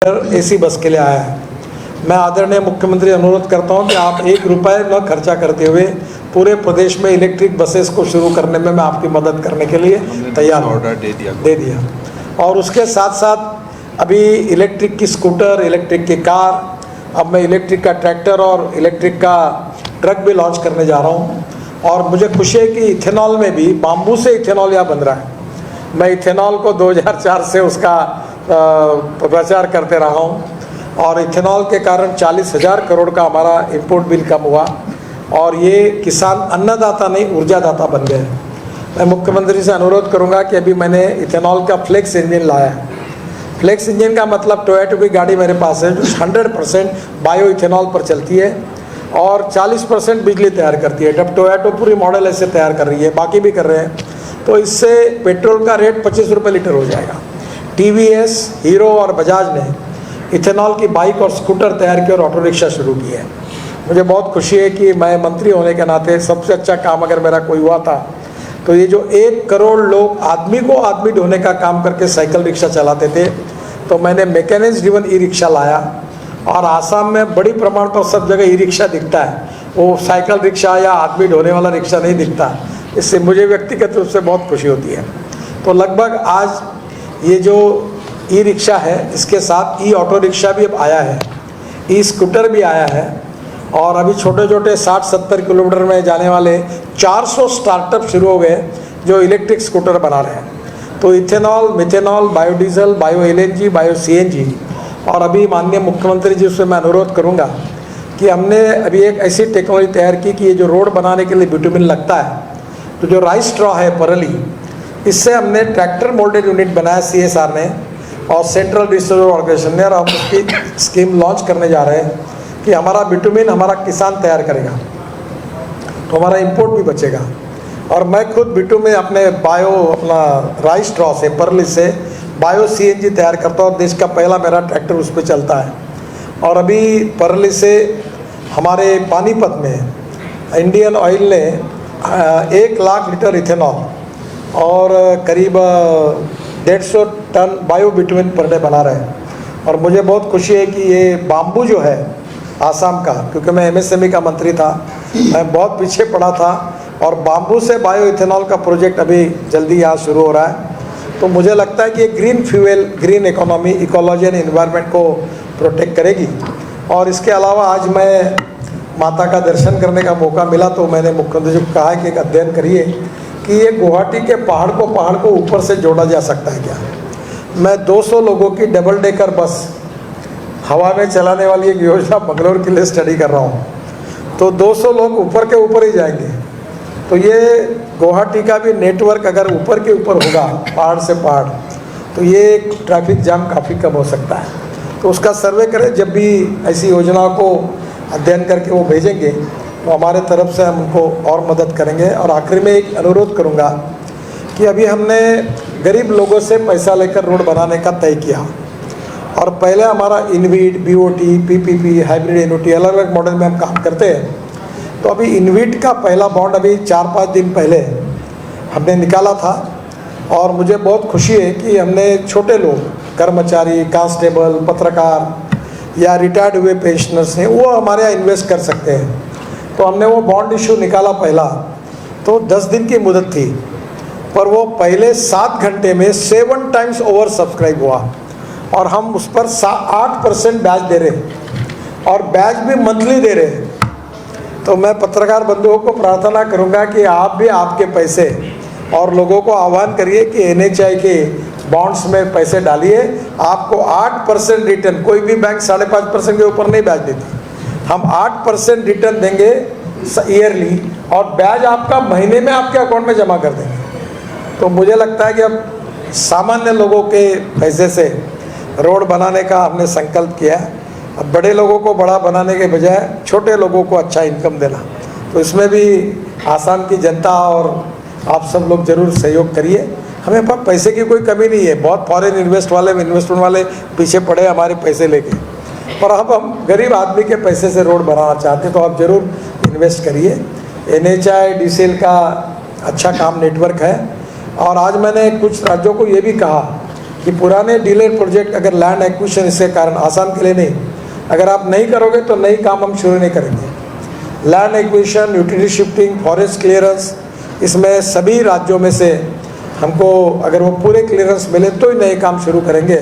AC bus के लिए आया है। मैं आदरणीय मुख्यमंत्री अनुरोध करता हूं कि आप 1 रुपए न खर्चा करते हुए पूरे प्रदेश में इलेक्ट्रिक बसेस को शुरू करने में मैं आपकी मदद करने के लिए तैयार हूँ। ऑर्डर दे दिया और उसके साथ साथ अभी इलेक्ट्रिक की स्कूटर, इलेक्ट्रिक की कार, अब मैं इलेक्ट्रिक का ट्रैक्टर और इलेक्ट्रिक का ट्रक भी लॉन्च करने जा रहा हूँ। और मुझे खुशी है कि इथेनॉल में भी बाम्बू से इथेनॉल यहाँ बन रहा है। मैं इथेनॉल को 2004 से उसका प्रचार करते रहा हूँ और इथेनॉल के कारण 40,000 करोड़ का हमारा इंपोर्ट बिल कम हुआ और ये किसान अन्नदाता नहीं ऊर्जादाता बन गए। मैं मुख्यमंत्री से अनुरोध करूँगा कि अभी मैंने इथेनॉल का फ्लेक्स इंजन लाया है। फ्लेक्स इंजन का मतलब टोयोटा की गाड़ी मेरे पास है जो 100% बायो इथेनॉल पर चलती है और 40% बिजली तैयार करती है। जब टोयोटा पूरी मॉडल ऐसे तैयार कर रही है, बाकी भी कर रहे हैं, तो इससे पेट्रोल का रेट 25 रुपये लीटर हो जाएगा। टीवीएस, हीरो और बजाज ने इथेनॉल की बाइक और स्कूटर तैयार की और ऑटो रिक्शा शुरू की है। मुझे बहुत खुशी है कि मैं मंत्री होने के नाते सबसे अच्छा काम अगर मेरा कोई हुआ था तो ये जो 1 करोड़ लोग आदमी को आदमी ढोने का काम करके साइकिल रिक्शा चलाते थे, तो मैंने मैकेनिक्स ड्रिवन ई रिक्शा लाया और आसाम में बड़ी प्रमाण पर सब जगह ई रिक्शा दिखता है, वो साइकिल रिक्शा या आदमी ढोने वाला रिक्शा नहीं दिखता। इससे मुझे व्यक्तिगत रूप से बहुत खुशी होती है। तो लगभग आज ये जो ई रिक्शा है इसके साथ ई ऑटो रिक्शा भी अब आया है, ई स्कूटर भी आया है और अभी छोटे छोटे 60-70 किलोमीटर में जाने वाले 400 स्टार्टअप शुरू हो गए जो इलेक्ट्रिक स्कूटर बना रहे हैं। तो ethanol, methanol, biodiesel, bio LNG, bio CNG और अभी माननीय मुख्यमंत्री जी से मैं अनुरोध करूंगा कि हमने अभी एक ऐसी टेक्नोलॉजी तैयार की कि ये जो रोड बनाने के लिए बिटुमिन लगता है, तो जो राइस स्ट्रॉ है परली, इससे हमने ट्रैक्टर मोल्डेड यूनिट बनाया CSR ने और सेंट्रल रिसर्च ऑर्गेनाइजेशन ने, और हम उसकी स्कीम लॉन्च करने जा रहे हैं कि हमारा बिटुमिन हमारा किसान तैयार करेगा तो हमारा इंपोर्ट भी बचेगा। और मैं खुद बिटुमिन अपने अपना राइस स्ट्रॉ से, परली से बायो CNG तैयार करता हूँ और देश का पहला मेरा ट्रैक्टर उस पर चलता है। और अभी परली से हमारे पानीपत में इंडियन ऑयल ने 1 लाख लीटर इथेनॉल और करीब 150 ton bio bitumen per day बना रहे हैं। और मुझे बहुत खुशी है कि ये बाम्बू जो है आसाम का, क्योंकि मैं MSME का मंत्री था, मैं बहुत पीछे पड़ा था और बाम्बू से बायो इथेनॉल का प्रोजेक्ट अभी जल्दी यहाँ शुरू हो रहा है। तो मुझे लगता है कि ये green fuel, green economy, ecology and environment को प्रोटेक्ट करेगी। और इसके अलावा आज मैं माता का दर्शन करने का मौका मिला तो मैंने मुख्यमंत्री जी को कहा कि एक अध्ययन करिए कि ये गुवाहाटी के पहाड़ को ऊपर से जोड़ा जा सकता है क्या। मैं 200 लोगों की डबल डेकर बस हवा में चलाने वाली एक योजना बंगलोर के लिए स्टडी कर रहा हूँ, तो 200 लोग ऊपर के ऊपर ही जाएंगे। तो ये गुवाहाटी का भी नेटवर्क अगर ऊपर के ऊपर होगा, पहाड़ से पहाड़, तो ये ट्रैफिक जाम काफ़ी कम हो सकता है। तो उसका सर्वे करें, जब भी ऐसी योजनाओं को अध्ययन करके वो भेजेंगे तो हमारे तरफ से हम उनको और मदद करेंगे। और आखिर में एक अनुरोध करूँगा कि अभी हमने गरीब लोगों से पैसा लेकर रोड बनाने का तय किया और पहले हमारा इनवीट, BOT, PPP, हाइब्रिड एन्युटी, अलग अलग मॉडल में हम काम करते हैं। तो अभी इनवीट का पहला बॉन्ड अभी 4-5 दिन पहले हमने निकाला था और मुझे बहुत खुशी है कि हमने छोटे लोग, कर्मचारी, कांस्टेबल, पत्रकार या रिटायर्ड हुए पेंशनर्स हैं, वो हमारे यहाँ इन्वेस्ट कर सकते हैं। तो हमने वो बॉन्ड इशू निकाला पहला, तो 10 दिन की मुदत थी, पर वो पहले 7 घंटे में 7 टाइम्स ओवर सब्सक्राइब हुआ और हम उस पर 8% ब्याज दे रहे हैं और ब्याज भी मंथली दे रहे हैं। तो मैं पत्रकार बंधुओं को प्रार्थना करूंगा कि आप भी आपके पैसे और लोगों को आह्वान करिए कि NHI के बॉन्ड्स में पैसे डालिए। आपको 8% रिटर्न, कोई भी बैंक 5.5% के ऊपर नहीं ब्याज देती, हम 8% रिटर्न देंगे ईयरली और ब्याज आपका महीने में आपके अकाउंट में जमा कर देंगे। तो मुझे लगता है कि अब सामान्य लोगों के पैसे से रोड बनाने का हमने संकल्प किया है। अब बड़े लोगों को बड़ा बनाने के बजाय छोटे लोगों को अच्छा इनकम देना, तो इसमें भी आसाम की जनता और आप सब लोग जरूर सहयोग करिए। हमें पर पैसे की कोई कमी नहीं है, बहुत फॉरेन इन्वेस्टमेंट वाले पीछे पड़े हमारे पैसे लेके, पर अब हम गरीब आदमी के पैसे से रोड बनाना चाहते हैं, तो आप ज़रूर इन्वेस्ट करिए। NHI, DCL का अच्छा काम नेटवर्क है। और आज मैंने कुछ राज्यों को ये भी कहा कि पुराने डीलेड प्रोजेक्ट अगर लैंड एक्विजिशन इसके कारण आसाम के लिए नहीं, अगर आप नहीं करोगे तो नई काम हम शुरू नहीं करेंगे। Land acquisition, utility shifting, forest clearance, इसमें सभी राज्यों में से हमको अगर वो पूरे क्लियरेंस मिले तो ही नए काम शुरू करेंगे।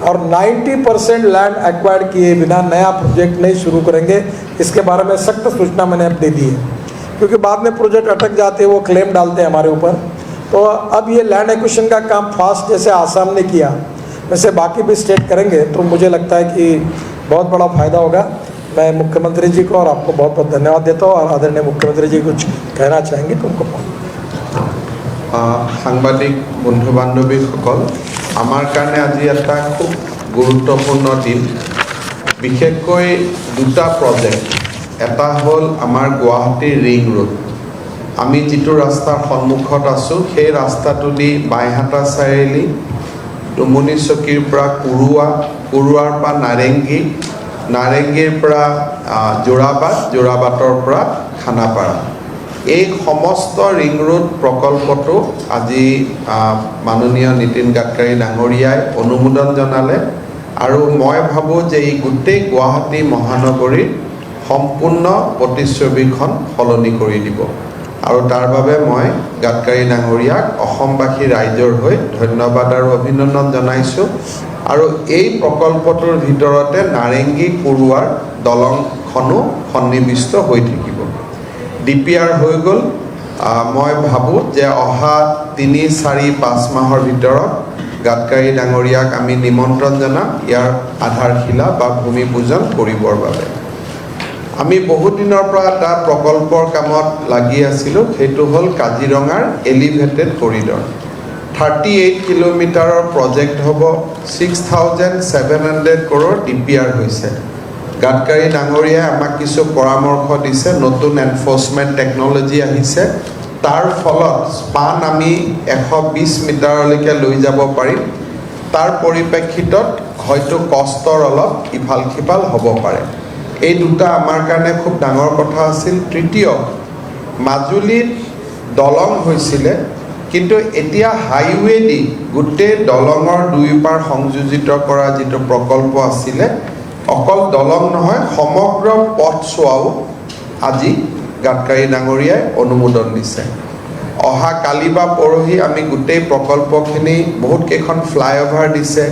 और 90% लैंड एक्वायर्ड किए बिना नया प्रोजेक्ट नहीं शुरू करेंगे। इसके बारे में सख्त सूचना मैंने अब दे दी है, क्योंकि बाद में प्रोजेक्ट अटक जाते हैं, वो क्लेम डालते हैं हमारे ऊपर। तो अब ये लैंड एक्विजिशन का काम फास्ट जैसे आसाम ने किया वैसे बाकी भी स्टेट करेंगे तो मुझे लगता है कि बहुत बड़ा फ़ायदा होगा। मैं मुख्यमंत्री जी को और आपको बहुत बहुत धन्यवाद देता हूँ, और आदरणीय मुख्यमंत्री जी कुछ कहना चाहेंगे तो उनको সাংবাদিক বন্ধু বান্ধৱীসকল, আমাৰ কাৰণে আজি এটা খুব গুৰুত্বপূৰ্ণ দিন। বিশেষকৈ দুটা প্ৰজেক্ট, এটা হ'ল আমাৰ গুৱাহাটীৰ ৰিং ৰোড। আমি যিটো ৰাস্তাৰ সন্মুখত আছোঁ সেই ৰাস্তাটোদি বাইহাটা চাৰিআলি, ডুমনি চকীৰ পৰা কুৰুৱাৰ পৰা নাৰেংগী, নাৰেংগীৰ পৰা যোৰাবাট, যোৰাবাটৰ পৰা খানাপাৰা, এই সমস্ত ৰিং ৰোড প্ৰকল্পটো আজি মাননীয় নীতিন গাডকাৰী ডাঙৰীয়াই অনুমোদন জনালে। আৰু মই ভাবোঁ যে এই গোটেই গুৱাহাটী মহানগৰীৰ সম্পূৰ্ণ প্ৰতিচ্ছবিখন সলনি কৰি দিব। আৰু তাৰ বাবে মই গাডকাৰী ডাঙৰীয়াক অসমবাসী ৰাইজৰ হৈ ধন্যবাদ আৰু অভিনন্দন জনাইছোঁ। আৰু এই প্ৰকল্পটোৰ ভিতৰতে নাৰেংগী কুৰুৱাৰ দলংখনো সন্নিৱিষ্ট হৈ থাকিব। DPR হৈ গ'ল। মই ভাবোঁ যে অহা 3, 4, 5 মাহৰ ভিতৰত গাডকাৰী ডাঙৰীয়াক আমি নিমন্ত্ৰণ জনাম ইয়াৰ আধাৰশিলা বা ভূমি পূজন কৰিবৰ বাবে। আমি বহুত দিনৰ পৰা এটা প্ৰকল্পৰ কামত লাগি আছিলোঁ, সেইটো হ'ল কাজিৰঙাৰ এলিভেটেড কৰিডৰ। 38 কিলোমিটাৰৰ প্ৰজেক্ট হ'ব, 6,700 crore DPR হৈছে। গাডকাৰী ডাঙৰীয়াই আমাক কিছু পৰামৰ্শ দিছে, নতুন এনফৰ্চমেণ্ট টেকন'লজি আহিছে, তাৰ ফলত স্পান আমি 120 মিটাৰলৈকে লৈ যাব পাৰিম। তাৰ পৰিপ্ৰেক্ষিতত হয়তো কষ্টৰ অলপ ইফাল সিফাল হ'ব পাৰে। এই দুটা আমাৰ কাৰণে খুব ডাঙৰ কথা আছিল। তৃতীয়, মাজুলীত দলং হৈছিলে, কিন্তু এতিয়া হাইৱে দি গোটেই দলঙৰ দুয়োপাৰ সংযোজিত কৰা যিটো প্ৰকল্প আছিলে, অকল দলং নহয় সমগ্ৰ পথছোৱাও আজি গাডকাৰী ডাঙৰীয়াই অনুমোদন দিছে। অহা কালি বা পৰহি আমি গোটেই প্ৰকল্পখিনি বহুত কেইখন ফ্লাইঅভাৰ দিছে,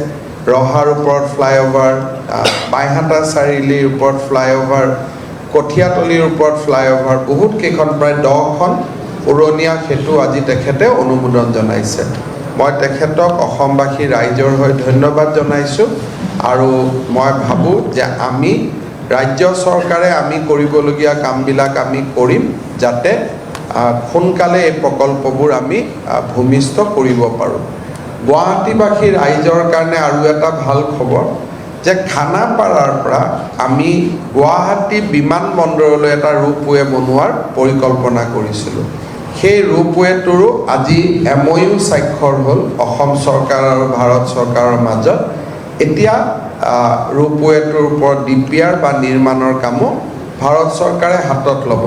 ৰহাৰ ওপৰত ফ্লাইঅভাৰ, বাইহাটা চাৰিআলিৰ ওপৰত ফ্লাইঅভাৰ, কঠীয়াতলিৰ ওপৰত ফ্লাইঅভাৰ, বহুত কেইখন প্ৰায় 10খন উৰণীয়া সেতু আজি তেখেতে অনুমোদন জনাইছে। মই তেখেতক অসমবাসী ৰাইজৰ হৈ ধন্যবাদ জনাইছোঁ। আৰু মই ভাবোঁ যে আমি ৰাজ্য চৰকাৰে আমি কৰিবলগীয়া কামবিলাক আমি কৰিম, যাতে সোনকালে এই প্ৰকল্পবোৰ আমি ভূমিষ্ঠ কৰিব পাৰোঁ। গুৱাহাটীবাসী ৰাইজৰ কাৰণে আৰু এটা ভাল খবৰ যে খানাপাৰাৰ পৰা আমি গুৱাহাটী বিমানবন্দৰলৈ এটা ৰোপৱে বনোৱাৰ পৰিকল্পনা কৰিছিলোঁ। সেই ৰোপৱেটোৰো আজি MOU স্বাক্ষৰ হ'ল অসম চৰকাৰ আৰু ভাৰত চৰকাৰৰ মাজত। এতিয়া ৰোপৱেটোৰ ওপৰত DPR বা নিৰ্মাণৰ কামো ভাৰত চৰকাৰে হাতত ল'ব।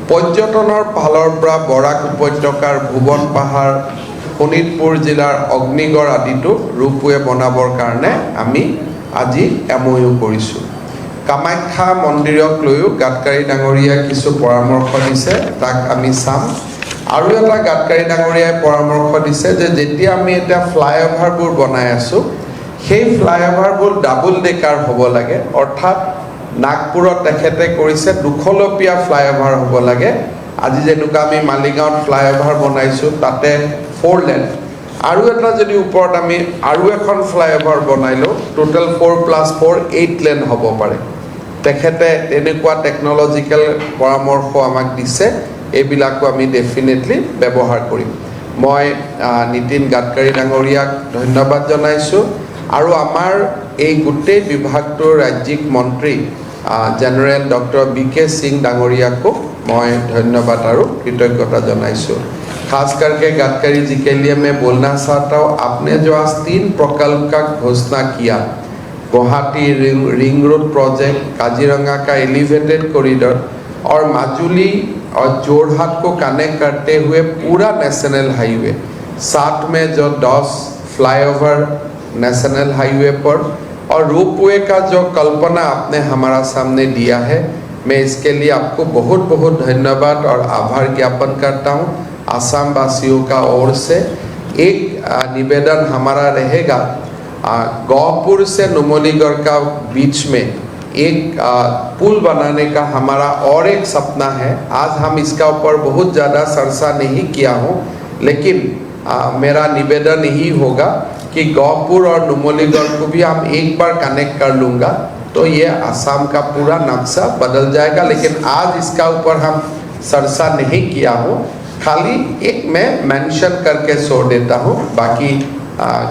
পৰ্যটনৰ ফালৰ পৰা বৰাক উপত্যকাৰ ভুৱন পাহাৰ, শোণিতপুৰ জিলাৰ অগ্নিগড় আদিতো ৰোপৱে বনাবৰ কাৰণে আমি আজি MOU কৰিছোঁ। কামাখ্যা মন্দিৰক লৈও গাডকাৰী ডাঙৰীয়াই কিছু পৰামৰ্শ দিছে, তাক আমি চাম। আৰু এটা গাডকাৰী ডাঙৰীয়াই পৰামৰ্শ দিছে যে যেতিয়া আমি এতিয়া ফ্লাইঅভাৰবোৰ বনাই আছোঁ, সেই ফ্লাইঅভাৰবোৰ ডাবল ডেকাৰ হ'ব লাগে, অৰ্থাৎ নাগপুৰত তেখেতে কৰিছে 200 ফ্লাইঅভাৰ হ'ব লাগে। আজি যেনেকুৱা আমি মালিগাঁৱত ফ্লাইঅভাৰ বনাইছোঁ তাতে 4 লেন, আৰু এটা যদি ওপৰত আমি আৰু এখন ফ্লাইঅভাৰ বনাই লওঁ, টোটেল 4+4 8 লেন হ'ব পাৰে। তেখেতে তেনেকুৱা টেকন'লজিকেল পৰামৰ্শ আমাক দিছে, এইবিলাকো আমি ডেফিনেটলি ব্যৱহাৰ কৰিম। মই নীতিন গাডকাৰী ডাঙৰীয়াক ধন্যবাদ জনাইছোঁ। আৰু আমাৰ এই গোটেই বিভাগটোৰ ৰাজ্যিক মন্ত্ৰী জেনেৰেল ডক্টৰ BK সিং ডাঙৰীয়াকো मैं धन्यवाद और कृतज्ञता जनाइছোঁ। खास करके गडकरी जी के लिए मैं बोलना चाहता हूँ, आपने जो आज 3 प्रकल्प का घोषणा किया, Guwahati ring road project, Kaziranga का एलिवेटेड कॉरिडोर और माजुली और जोरहाट को कनेक्ट करते हुए पूरा नेशनल हाईवे, साथ में जो 10 फ्लाईओवर नेशनल हाईवे पर, और रोपवे का जो कल्पना आपने हमारा सामने दिया है, मैं इसके लिए आपको बहुत बहुत धन्यवाद और आभार ज्ञापन करता हूँ। आसाम वासियों का ओर से एक निवेदन हमारा रहेगा, गौपुर से नुमलीगढ़ का बीच में एक पुल बनाने का हमारा और एक सपना है। आज हम इसका ऊपर बहुत ज़्यादा चर्चा नहीं किया हूँ, लेकिन मेरा निवेदन यही होगा कि गौपुर और नुमलीगढ़ को भी हम एक बार कनेक्ट कर लूँगा तो ये आसाम का पूरा नक्शा बदल जाएगा। लेकिन आज इसका ऊपर हम चर्चा नहीं किया हूँ, खाली एक मैं मेंशन करके छोड़ देता हूँ, बाकी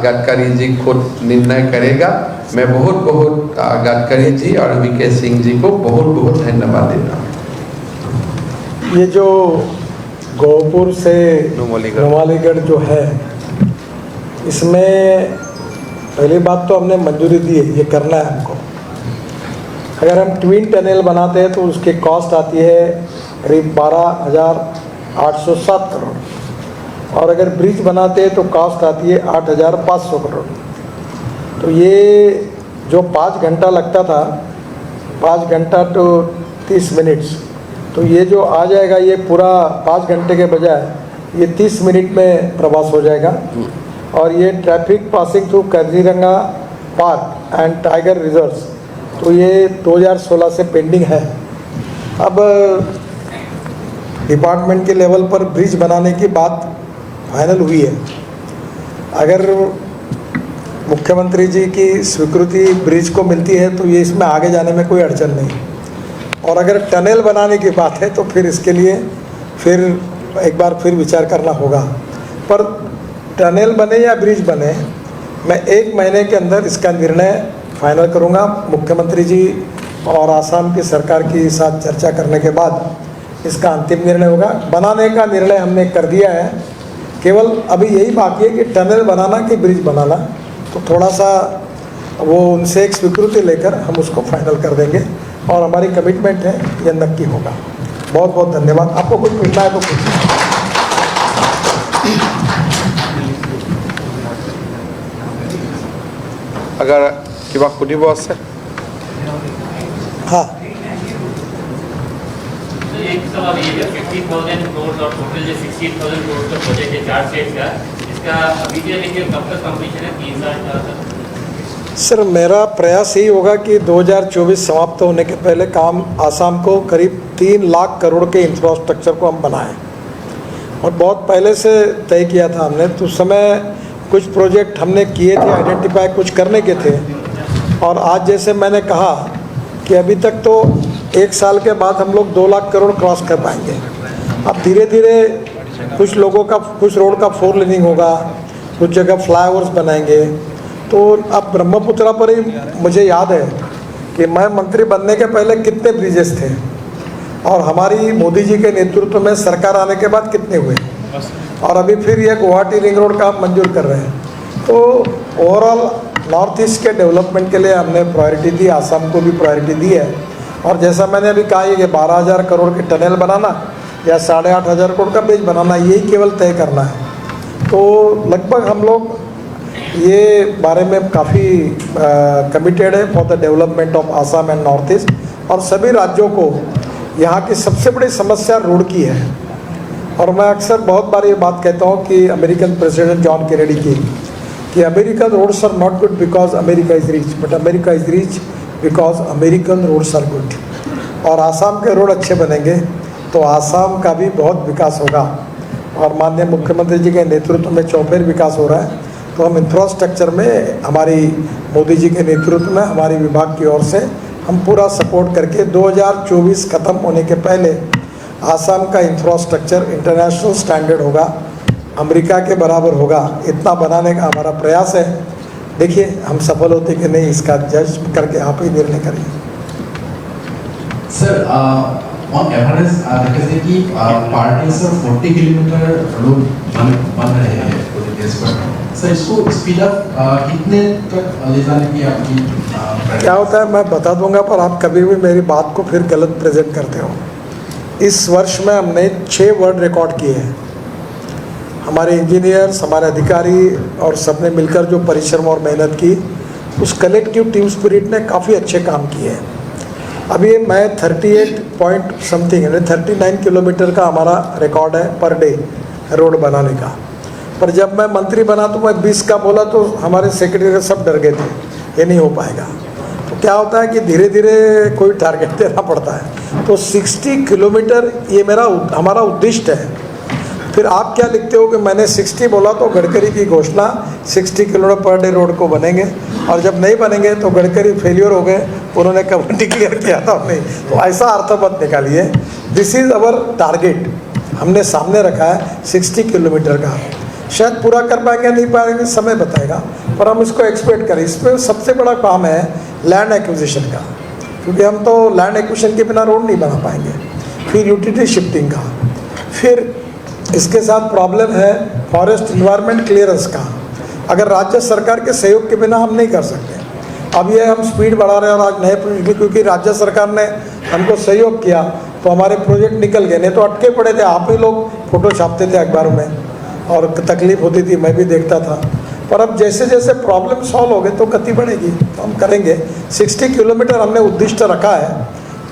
गडकरी जी खुद निर्णय करेगा। मैं बहुत बहुत गडकरी जी और वीके सिंह जी को बहुत बहुत धन्यवाद देता हूँ। ये जो गौपुर से नुमालीगढ़ जो है, इसमें पहली बात तो हमने मंजूरी दी है, ये करना है हमको। अगर हम ट्विन टनल बनाते हैं तो उसकी कॉस्ट आती है करीब 12,807 करोड़, और अगर ब्रिज बनाते हैं तो कॉस्ट आती है 8,500 करोड़। तो ये जो 5 घंटा लगता था, 5 घंटा तो 30 मिनट्स, तो ये जो आ जाएगा ये पूरा 5 घंटे के बजाय ये 30 मिनट में प्रवास हो जाएगा। और ये traffic passing through Kaziranga park and tiger reserves, तो ये 2016 से पेंडिंग है। अब डिपार्टमेंट के लेवल पर ब्रिज बनाने की बात फाइनल हुई है। अगर मुख्यमंत्री जी की स्वीकृति ब्रिज को मिलती है तो ये इसमें आगे जाने में कोई अड़चन नहीं। और अगर टनल बनाने की बात है तो फिर इसके लिए फिर एक बार फिर विचार करना होगा। पर टनल बने या ब्रिज बने, मैं 1 महीने के अंदर इसका निर्णय फाइनल करूंगा। मुख्यमंत्री जी और आसाम की सरकार के साथ चर्चा करने के बाद इसका अंतिम निर्णय होगा। बनाने का निर्णय हमने कर दिया है, केवल अभी यही बाकी है कि टनल बनाना कि ब्रिज बनाना, तो थोड़ा सा वो उनसे एक स्वीकृति लेकर हम उसको फाइनल कर देंगे और हमारी कमिटमेंट है यह नक्की होगा। बहुत बहुत धन्यवाद। आपको कुछ पूछना है तो पूछिए। अगर किबा सुधिब আছে? हाँ, एक सवाल ये है, 50,000 करोड़ और टोटल जो 60,000 करोड़ का प्रोजेक्ट है 4 स्टेट का, इसका अभी के लिए कब तक कंप्लीशन है? 3 साल का? सर मेरा प्रयास यही होगा कि 2024 समाप्त होने के पहले काम आसाम को करीब 3 लाख करोड़ के इंफ्रास्ट्रक्चर को हम बनाएं। और बहुत पहले से तय किया था हमने, तो उस समय कुछ प्रोजेक्ट हमने किए थे, आइडेंटिफाई कुछ करने के थे। और आज जैसे मैंने कहा कि अभी तक तो 1 साल के बाद हम लोग 2 लाख करोड़ क्रॉस कर पाएंगे। अब धीरे धीरे कुछ लोगों का, कुछ रोड का 4 लेनिंग होगा, कुछ जगह फ्लाईओवर्स बनाएंगे। तो अब ब्रह्मपुत्रा पर ही मुझे याद है कि मैं मंत्री बनने के पहले कितने ब्रिजेस थे और हमारी मोदी जी के नेतृत्व में सरकार आने के बाद कितने हुए, और अभी फिर ये गुवाहाटी रिंग रोड का मंजूर कर रहे हैं। तो ओवरऑल नॉर्थ ईस्ट के डेवलपमेंट के लिए हमने प्रायोरिटी दी, आसाम को भी प्रायोरिटी दी है। और जैसा मैंने अभी कहा कि 12,000 करोड़ के टनल बनाना या 8,500 करोड़ का ब्रिज बनाना, यही केवल तय करना है। तो लगभग हम लोग ये बारे में काफ़ी कमिटेड है for the development of Assam and north east. और सभी राज्यों को यहाँ की सबसे बड़ी समस्या रोड की है। और मैं अक्सर बहुत बार ये बात कहता हूँ कि अमेरिकन प्रेसिडेंट जॉन केनेडी की, कि American roads are not good because America is rich, but America is rich because American roads are good. और आसाम के रोड अच्छे बनेंगे तो आसाम का भी बहुत विकास होगा। और माननीय मुख्यमंत्री जी के नेतृत्व में चौफेर विकास हो रहा है। तो हम इंफ्रास्ट्रक्चर में हमारी मोदी जी के नेतृत्व में हमारी विभाग की ओर से हम पूरा सपोर्ट करके 2024 ख़त्म होने के पहले आसाम का इंफ्रास्ट्रक्चर इंटरनेशनल स्टैंडर्ड होगा, अमेरिका के बराबर होगा, इतना बनाने का हमारा प्रयास है। देखिए हम सफल होते कि नहीं, इसका जज करके आप ही निर्णय करिए। सर ऑन एवरेज देखा जाए कि per day sir 40 kilometre road बन रहे हैं पूरे देश पर। सर इसको स्पीड अप कितने तक ले जाने की आपकी क्या होता है मैं बता दूंगा, पर आप कभी भी मेरी बात को फिर गलत प्रेजेंट करते हो। इस वर्ष में हमने 6 वर्ल्ड रिकॉर्ड किए हैं। हमारे इंजीनियर्स, हमारे अधिकारी और सबने मिलकर जो परिश्रम और मेहनत की, उस कलेक्टिव टीम स्पिरिट ने काफ़ी अच्छे काम किए हैं। अभी मैं 38 पॉइंट समथिंग यानी 39 किलोमीटर का हमारा रिकॉर्ड है पर डे रोड बनाने का। पर जब मैं मंत्री बना तो मैं 20 का बोला तो हमारे सेक्रेटरी सब डर गए थे, ये नहीं हो पाएगा। तो क्या होता है कि धीरे धीरे कोई टारगेट देना पड़ता है। तो 60 किलोमीटर ये हमारा उद्दिष्ट है। फिर आप क्या लिखते हो कि मैंने 60 बोला तो गडकरी की घोषणा 60 किलोमीटर पर डे रोड को बनेंगे, और जब नहीं बनेंगे तो गडकरी फेलियर हो गए, उन्होंने कब डिक्लेयर किया था नहीं। तो ऐसा अर्थ मत निकालिए। दिस इज़ अवर टारगेट, हमने सामने रखा है 60 किलोमीटर का। शायद पूरा कर पाएंगे नहीं पाएंगे समय बताएगा, पर हम इसको एक्सपेक्ट करें। इसमें सबसे बड़ा काम है लैंड एक्विजिशन का, क्योंकि हम तो लैंड एक्विजिशन के बिना रोड नहीं बना पाएंगे। फिर यूटिलिटी शिफ्टिंग का, फिर इसके साथ प्रॉब्लम है फॉरेस्ट इन्वायरमेंट क्लियरेंस का। अगर राज्य सरकार के सहयोग के बिना हम नहीं कर सकते। अब ये हम स्पीड बढ़ा रहे हैं और आज नए प्रोजेक्ट, क्योंकि राज्य सरकार ने हमको सहयोग किया तो हमारे प्रोजेक्ट निकल गए, नहीं तो अटके पड़े थे। आप ही लोग फोटो छापते थे अखबारों में और तकलीफ होती थी, मैं भी देखता था। पर अब जैसे जैसे प्रॉब्लम सॉल्व हो गए तो गति बढ़ेगी, तो हम करेंगे। 60 किलोमीटर हमने उद्दिष्ट रखा है,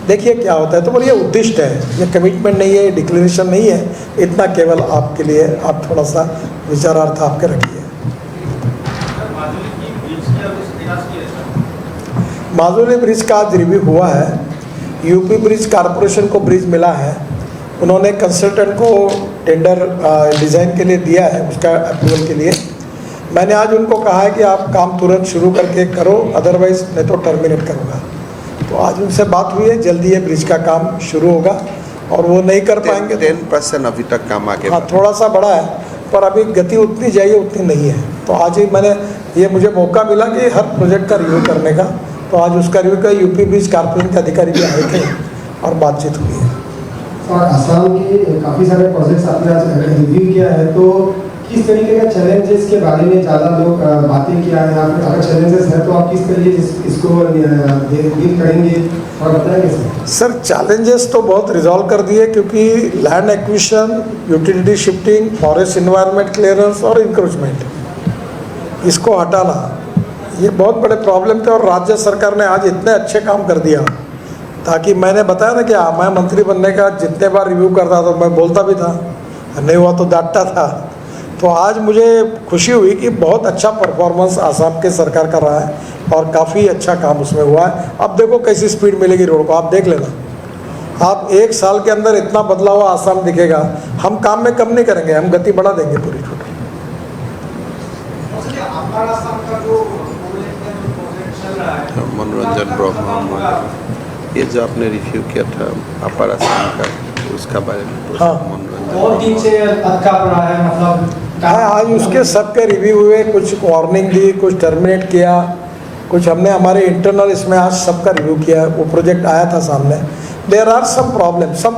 देखिए क्या होता है। तो बोलिए उद्दिष्ट है, ये कमिटमेंट नहीं है, डिक्लेरेशन नहीं है। इतना केवल आपके लिए, आप थोड़ा सा विचारार्थ आपके रखिए। माजुली ब्रिज का आज रिव्यू हुआ है। यूपी ब्रिज कॉरपोरेशन को ब्रिज मिला है, उन्होंने कंसल्टेंट को टेंडर डिज़ाइन के लिए दिया है, उसका अप्रूवल के लिए। मैंने आज उनको कहा है कि आप काम तुरंत शुरू करके करो, अदरवाइज नहीं तो टर्मिनेट करूँगा। तो आज उनसे बात हुई है, जल्दी ये ब्रिज का काम शुरू होगा, और वो नहीं कर पाएंगे 10% अभी तक काम आगे। हाँ, थोड़ा सा बड़ा है, पर अभी गति उतनी चाहिए उतनी नहीं है। तो आज ही ये मुझे मौका मिला कि हर प्रोजेक्ट का रिव्यू करने का, तो आज उसका रिव्यू का यूपी ब्रिज कॉर्पोरेशन के अधिकारी भी आए थे और बातचीत हुई है। और असम के काफ़ी सारे प्रोजेक्ट्स आपने आज रिव्यू किया है, तो किस तरीके का चैलेंजेस के बारे में ज़्यादा लोग बातें किया है, या फिर अगर चैलेंजेस है तो आप किस तरीके इसको डील करेंगे और बताएंगे सर? चैलेंजेस तो बहुत रिजॉल्व कर दिए, क्योंकि land acquisition, utility shifting, forest environment clearance और इंक्रोचमेंट, इसको हटाना, ये बहुत बड़े प्रॉब्लम थे। और राज्य सरकार ने आज इतने अच्छे काम कर दिया, ताकि मैंने बताया ना कि मैं मंत्री बनने का जितने बार रिव्यू करता था मैं बोलता भी था, नहीं हुआ तो डांटता था। तो आज मुझे खुशी हुई कि बहुत अच्छा परफॉर्मेंस आसाम के सरकार कर रहा है और काफ़ी अच्छा काम उसमें हुआ है। अब देखो कैसी स्पीड मिलेगी रोड को, आप देख लेना। आप 1 साल के अंदर इतना बदलाव आसाम दिखेगा। हम काम में कम नहीं करेंगे, हम गति बढ़ा देंगे पूरी टोटल। मनोरंजन ब्रह्मा, ये जो आपने रिव्यू किया था अपर असम का, उसका बारे में हाँ, और दिन से अटका पड़ा है, मतलब हाँ, आज उसके सबके रिव्यू हुए, कुछ वार्निंग दी, कुछ टर्मिनेट किया, कुछ हमने हमारे इंटरनल इसमें आज सबका रिव्यू किया। वो प्रोजेक्ट आया था सामने। There are some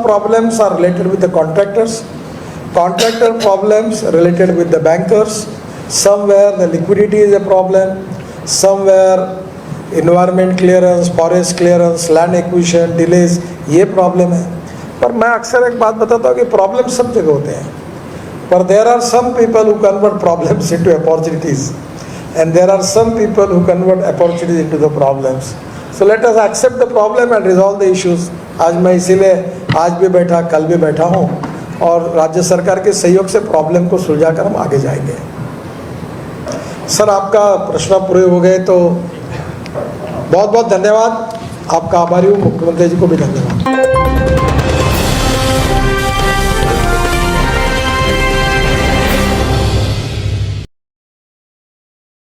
problems are related with the contractors, contractor problems related with the bankers, somewhere the liquidity is a problem, somewhere environment clearance, forest clearance, land acquisition delays, ये problem है। पर मैं अक्सर एक बात बताता हूँ कि प्रॉब्लम सब जगह होते हैं, पर there are some people who convert problems into opportunities, and there are some people who convert opportunities into the problems. So let us accept the problem and resolve the issues. आज मैं इसीलिए आज भी बैठा, कल भी बैठा हूँ, और राज्य सरकार के सहयोग से प्रॉब्लम को सुलझाकर हम आगे जाएंगे। सर, आपका प्रश्न पूरे हो गए तो बहुत बहुत धन्यवाद। आपका आभारी हूँ, मुख्यमंत्री जी को भी धन्यवाद।